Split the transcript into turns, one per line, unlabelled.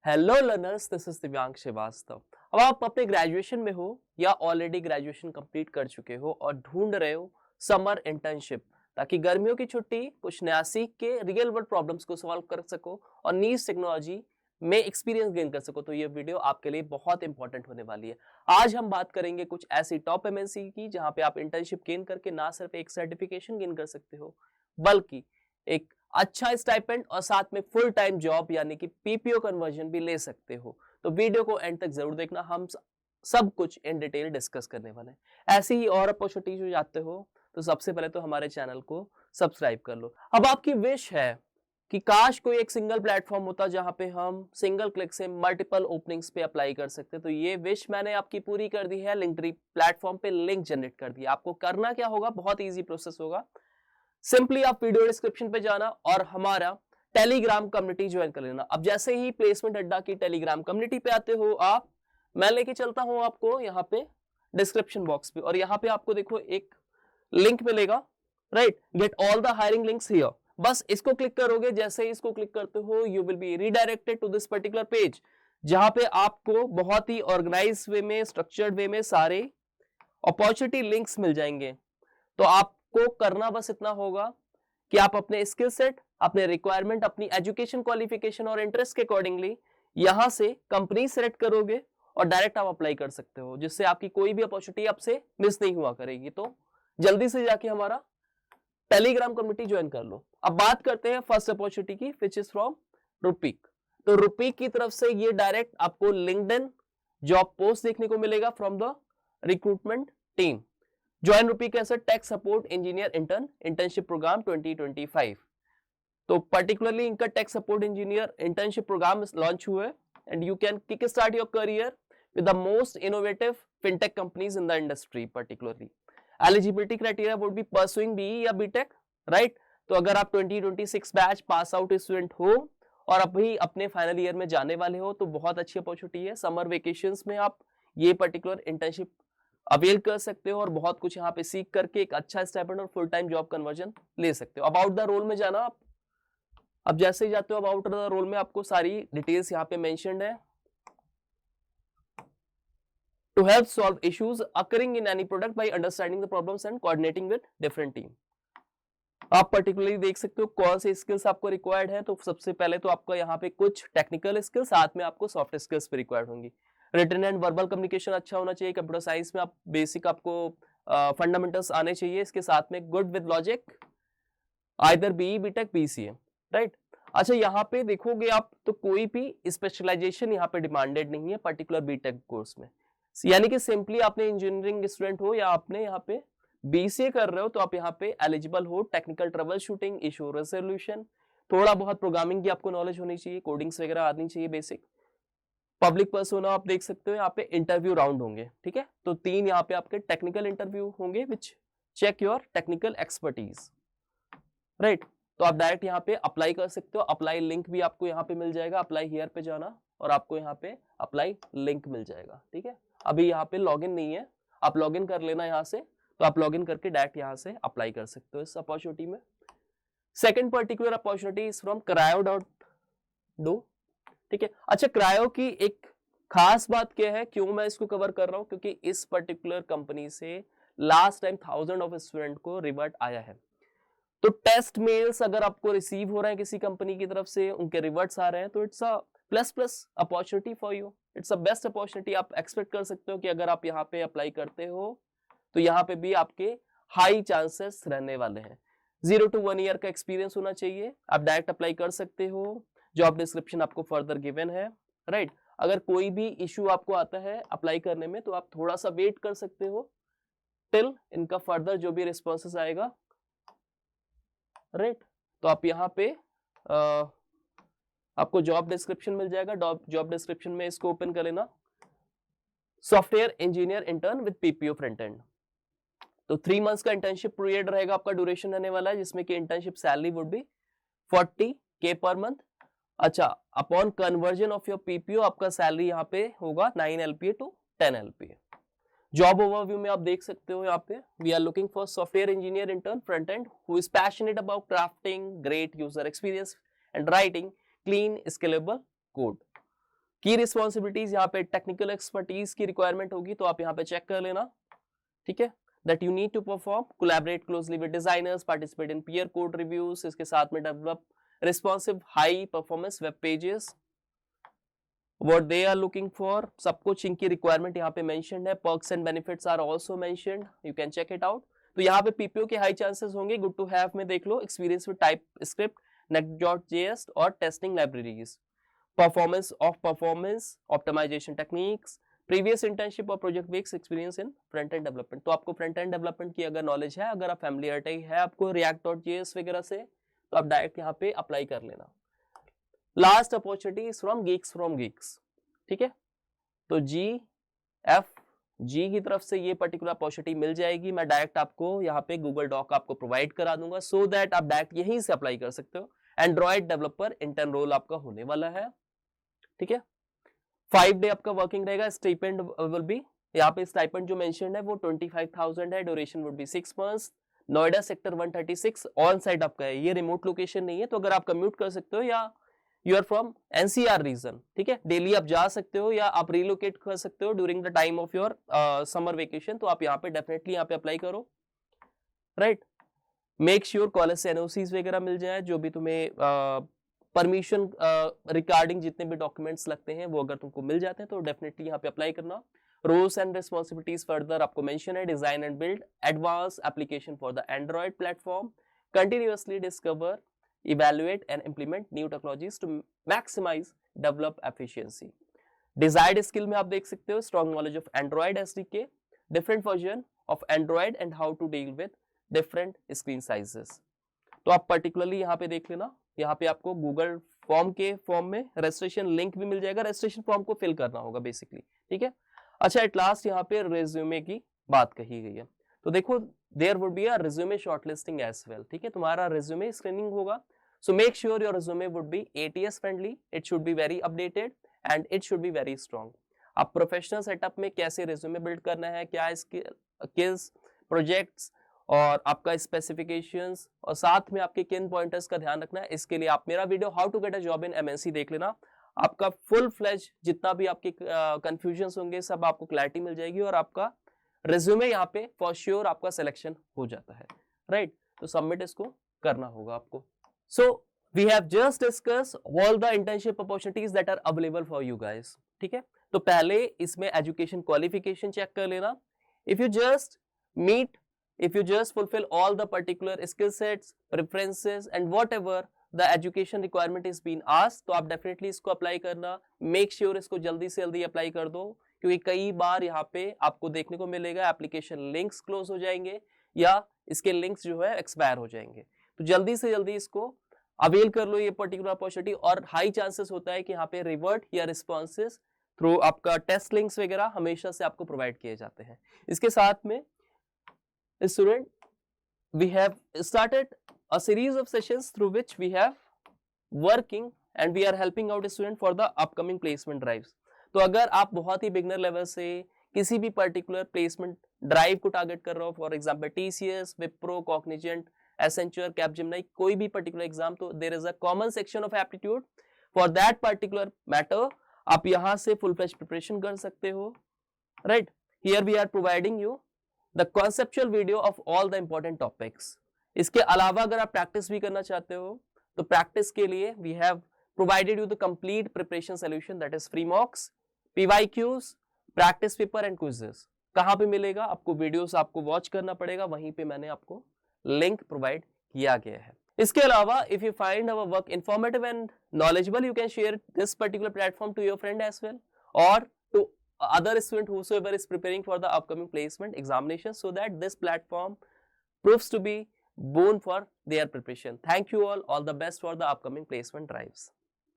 Hello learners, this is दिव्यांग श्रीवास्तव। अब आप अपने ग्रेजुएशन में हो या ऑलरेडी ग्रेजुएशन कंप्लीट कर चुके हो और ढूंढ रहे हो समर इंटर्नशिप, ताकि गर्मियों की छुट्टी कुछ नया सीख के रियल वर्ल्ड प्रॉब्लम्स को सॉल्व कर सको और नीज टेक्नोलॉजी में एक्सपीरियंस गेन कर सको, तो ये वीडियो आपके लिए बहुत इंपॉर्टेंट होने वाली है। आज हम बात करेंगे कुछ ऐसी टॉप एमएनसी की जहां पे आप इंटर्नशिप गेन करके ना सिर्फ एक सर्टिफिकेशन गेन कर सकते हो, बल्कि एक अच्छा स्टाइपेंड और साथ में फुल टाइम जॉब यानी कि पीपीओ कन्वर्जन भी ले सकते हो। तो वीडियो को एंड तक जरूर देखना, हम सब कुछ इन डिटेल डिस्कस करने वाले हैं। ऐसी ही और अपॉर्चुनिटीज हो जाते हो तो सबसे पहले तो हमारे चैनल को सब्सक्राइब कर लो। अब आपकी विश है कि काश कोई एक सिंगल प्लेटफॉर्म होता जहां पे हम सिंगल क्लिक से मल्टीपल ओपनिंग्स पे अप्लाई कर सकते, तो ये विश मैंने आपकी पूरी कर दी है। लिंक्डइन प्लेटफॉर्म पे लिंक जनरेट कर दिया। आपको करना क्या होगा, बहुत इजी प्रोसेस होगा। सिंपली आप वीडियो डिस्क्रिप्शन पे जाना और हमारा टेलीग्राम कम्युनिटी ज्वाइन कर लेना। अब जैसे ही प्लेसमेंट अड्डा की टेलीग्राम कम्युनिटी पे आते हो आप, मैं लेके चलता हूं आपको यहाँ पे डिस्क्रिप्शन बॉक्स पे, और यहाँ पे आपको देखो एक लिंक मिलेगा, right, get all the hiring links here. बस इसको क्लिक करोगे, जैसे ही इसको क्लिक करते हो you will be redirected to this particular page, जहां पे आपको बहुत ही ऑर्गेनाइज वे में, स्ट्रक्चर्ड वे में सारे अपॉर्चुनिटी लिंक्स मिल जाएंगे। तो आपको करना बस इतना होगा कि आप अपने स्किल सेट, अपने रिक्वायरमेंट, अपनी एजुकेशन क्वालिफिकेशन और इंटरेस्ट के अकॉर्डिंगली यहां से कंपनी सेलेक्ट करोगे और डायरेक्ट आप अप्लाई कर सकते हो, जिससे आपकी कोई भी अपॉर्चुनिटी आपसे मिस नहीं हुआ करेगी। तो जल्दी से जाके हमारा टेलीग्राम कम्युनिटी ज्वाइन कर लो। अब बात करते हैं फर्स्ट अपॉर्चुनिटी की, विच इज फ्रॉम रुपीक। तो रुपीक की तरफ से ये डायरेक्ट आपको लिंक्डइन जॉब पोस्ट देखने को मिलेगा from the recruitment team. Join Rupeek as a tech support engineer internship program 2025। तो पर्टिकुलरली इनका tech support engineer internship program launch हुआ है and you can kick start your career with the most innovative fintech companies in the industry particularly. Eligibility criteria would be pursuing BE या BTech, right? तो अगर आप 2026 batch pass out student हो और अभी अपने फाइनल ईयर में जाने वाले हो, तो बहुत अच्छी अपॉर्चुनिटी है। समर वेकेशंस में आप ये पर्टिकुलर इंटर्नशिप अवेल कर सकते हो और बहुत कुछ यहाँ पे सीख करके एक अच्छा स्टाइपेंड और फुल टाइम जॉब कन्वर्जन ले सकते हो। अबाउट द रोल में जाना आप, अब जैसे ही जाते हो अबाउट द रोल में आपको सारी डिटेल्स यहाँ पे मेंशन्ड है। To help solve issues occurring in any product by understanding the problems and coordinating with different team. आप पर्टिकुलरली देख सकते हो कौन से स्किल्स आपको रिक्वायर्ड है। तो सबसे पहले तो आपका यहाँ पे कुछ टेक्निकल स्किल, साथ में आपको सॉफ्ट स्किल्स भी रिक्वायर्ड होंगी। रिटन एंड वर्बल कम्युनिकेशन अच्छा होना चाहिए। कंप्यूटर साइंस में आप बेसिक आपको फंडामेंटल्स आने चाहिए। इसके साथ में good with logic, either BE BTech BCA, right. अच्छा, यहाँ पे देखोगे आप तो कोई भी स्पेशलाइजेशन यहाँ पे डिमांडेड नहीं है पर्टिकुलर बीटेक कोर्स में। यानी कि सिंपली आपने इंजीनियरिंग स्टूडेंट हो या आपने यहाँ पे बीसीए कर रहे हो तो आप यहाँ पे एलिजिबल हो। Technical trouble shooting, issue resolution, थोड़ा बहुत प्रोग्रामिंग की आपको नॉलेज होनी चाहिए, कोडिंग्स वगैरह आनी चाहिए बेसिक। पब्लिक पर्सोना आप देख सकते हो, यहाँ पे इंटरव्यू राउंड होंगे, ठीक है। तो 3 यहाँ पे आपके टेक्निकल इंटरव्यू होंगे which check your technical expertise, right. तो आप डायरेक्ट यहाँ पे अप्लाई कर सकते हो। अप्लाई लिंक भी आपको यहाँ पे मिल जाएगा। अप्लाई हियर पे जाना और आपको यहाँ पे अप्लाई लिंक मिल जाएगा, ठीक है। अभी यहाँ पे लॉगिन नहीं है, आप लॉगिन कर लेना यहाँ से। तो आप लॉगिन करके डायरेक्ट यहाँ से अप्लाई कर सकते हो इस अपॉर्चुनिटी में। Second particular opportunity is from cryo.do, ठीक है। अच्छा, क्रायो की एक खास बात क्या है, क्यों मैं इसको कवर कर रहा हूँ, क्योंकि इस पर्टिकुलर कंपनी से लास्ट टाइम 1000 ऑफ स्टूडेंट को रिवर्ट आया है। तो टेस्ट मेल्स अगर आपको रिसीव हो रहे हैं किसी कंपनी की तरफ से, उनके रिवर्ट्स आ रहे हैं, तो it's a plus opportunity for you. It's a best opportunity. आप एक्सपेक्ट कर सकते हो कि अगर आप यहाँ पे अप्लाई करते हो तो यहाँ पे भी आपके हाई चांसेस रहने वाले हैं। 0 to 1 ईयर का एक्सपीरियंस होना चाहिए। आप डायरेक्ट अप्लाई कर सकते हो। जॉब डिस्क्रिप्शन आपको फर्दर गिवन है, राइट। अगर कोई भी इश्यू आपको आता है अप्लाई करने में तो आप थोड़ा सा वेट कर सकते हो टिल इनका फर्दर जो भी रिस्पॉन्सेस आएगा, राइट। तो आप यहाँ पे आपको जॉब डिस्क्रिप्शन मिल जाएगा। जॉब डिस्क्रिप्शन में इसको ओपन कर लेना। Software engineer intern with PPO front end. तो 3 मंथ्स का इंटर्नशिप पीरियड रहेगा, आपका ड्यूरेशन रहने वाला है, जिसमें कि internship salary would be 40K पर मंथ। अच्छा, upon conversion of your PPO आपका सैलरी यहाँ पे होगा 9 LPA to 10 LPA। Job overview में आप देख सकते हो यहाँ पे, we are looking for software engineer intern front end who is passionate about crafting great user experience and writing clean scalable code. की रिस्पॉन्सिबिलिटीज यहाँ पे टेक्निकल एक्सपर्टीज की रिक्वायरमेंट होगी, तो आप यहाँ पे चेक कर लेना, ठीक है। That you need to perform, collaborate closely with designers, participate in peer code reviews, इसके साथ में develop responsive high performance web pages, what they are looking for, सब कुछ इनकी रिक्वायरमेंट यहाँ पे मेंशन्ड है। Perks and benefits are also mentioned, you can check it out. तो यहाँ पे पीपीओ के हाई चांसेस होंगे। गुड टू हैव में देख लो, एक्सपीरियंस विद टाइप स्क्रिप्ट, नेक्स्ट.js और testing libraries, performance optimization techniques, previous internship और project based experience in front end development. तो आपको फ्रंट एंड डेवलपमेंट की अगर नॉलेज है, अगर आप फैमिलियरिटी है आपको React.js वगैरह से, तो आप डायरेक्ट यहाँ पे अप्लाई कर लेना। Last opportunity is from Geeks, ठीक है। तो जी की तरफ से ये पर्टिकुलर अपॉर्चुनिटी मिल जाएगी। मैं डायरेक्ट आपको यहाँ पे गूगल डॉक आपको प्रोवाइड करा दूंगा, सो दैट आप डायरेक्ट यहीं से अप्लाई कर सकते हो। एंड्रॉइड डेवलपर इंटर्न रोल आपका होने वाला है, ठीक है। 5 डे आपका वर्किंग रहेगा। स्टाइपेंड विल बी, यहाँ पे स्टाइपेंड जो मेंशन्ड है वो 25,000 है। Duration would be 6 months. Noida sector 136 on site आपका है, ये रिमोट लोकेशन नहीं है। तो अगर आप कम्यूट कर सकते हो या you are from NCR region, ठीक है, डेली आप जा सकते हो या आप रिलोकेट कर सकते हो during the time of your summer vacation, तो आप यहाँ पे डेफिनेटली यहाँ पे अप्लाई करो, राइट। मेक श्योर कॉलेज से एनओसीज वगैरह मिल जाए, जो भी तुम्हें परमिशन रिगार्डिंग जितने भी डॉक्यूमेंट्स लगते हैं वो अगर तुमको मिल जाते हैं तो डेफिनेटली यहाँ पे अप्लाई करना। रोल्स एंड रिस्पॉन्सिबिलिटीज फर्दर आपको मेंशन है, design and build advance application for the Android platform, continuously discover, evaluate and implement new technologies to maximize develop efficiency. Desired skill में आप देख सकते हो strong knowledge of Android SDK, different version of Android and how to deal with different screen sizes. तो आप particularly यहाँ पे देख लेना, यहाँ पे आपको Google फॉर्म के फॉर्म में रजिस्ट्रेशन लिंक भी मिल जाएगा। रजिस्ट्रेशन फॉर्म को फिल करना होगा बेसिकली, ठीक है। अच्छा, एट लास्ट यहाँ पे रेज्यूमे की बात कही गई है, तो देखो there would be a resume shortlisting as well, ठीक है। तुम्हारा रिज्यूमे स्क्रीनिंग होगा, so make sure your resume would be ATS friendly, it should be very updated and it should be very strong. आप प्रोफेशनल सेटअप में कैसे resume build करना है, क्या स्किल्स, प्रोजेक्ट्स और आपका स्पेसिफिकेशंस और साथ में आपके किन पॉइंटर्स का ध्यान रखना है, इसके लिए आप मेरा video how to get a job in MNC देख लेना। आपका फुल फ्लेज जितना भी आपके कंफ्यूजन्स होंगे सब आपको क्लैरिटी मिल जाएगी और आपका रिज्यूमे यहाँ पे फॉर श्योर आपका सिलेक्शन हो जाता है, राइट। तो सबमिट इसको करना होगा आपको। So we have just discuss all the internship opportunities that are available for you guys, ठीक है। तो पहले इसमें एजुकेशन क्वालिफिकेशन चेक कर लेना। If you just fulfill all the particular skill sets, preferences and whatever the education requirement is being asked, तो आप definitely इसको अप्लाई करना। मेक श्योर इसको जल्दी से जल्दी अप्लाई कर दो, क्योंकि कई बार यहाँ पे आपको देखने को मिलेगा एप्लीकेशन लिंक्स क्लोज हो जाएंगे या इसके लिंक्स जो है एक्सपायर हो जाएंगे। तो जल्दी से जल्दी इसको अवेल कर लो ये पर्टिकुलर अपॉर्चुनिटी, और हाई चांसेस होता है कि यहाँ पे रिवर्ट या रिस्पॉन्सेस थ्रू आपका टेस्ट लिंक्स वगैरह हमेशा से आपको प्रोवाइड किए जाते हैं। इसके साथ में student, we have started a series of sessions through which we have working and we are helping out a student for the upcoming placement drives. तो अगर आप बहुत ही बिगनर लेवल से किसी भी पर्टिकुलर प्लेसमेंट ड्राइव को टारगेट कर रहे हो, for example TCS, Wipro, Cognizant, Accenture, Capgemini, कोई भी पर्टिकुलर एग्जाम, तो there is a common section of aptitude for that particular matter. आप यहाँ से फुल फ्लेज प्रिपरेशन कर सकते हो, right. Here we are providing you the conceptual video of all the important topics. इसके अलावा अगर आप प्रैक्टिस भी करना चाहते हो तो प्रैक्टिस के लिए we have provided you the complete preparation solution, that is free mocks, PYQs, practice paper and quizzes. कहाँ पे मिलेगा आपको? वीडियोस आपको वॉच करना पड़ेगा, वहीं पे मैंने आपको लिंक प्रोवाइड किया गया है। इसके अलावा if you find our work informative and knowledgeable, you can share this particular platform to your friend as well or to other student whosoever is preparing for the upcoming placement examination, so that this platform proves to be boon for their preparation. Thank you all the best for the upcoming placement drives.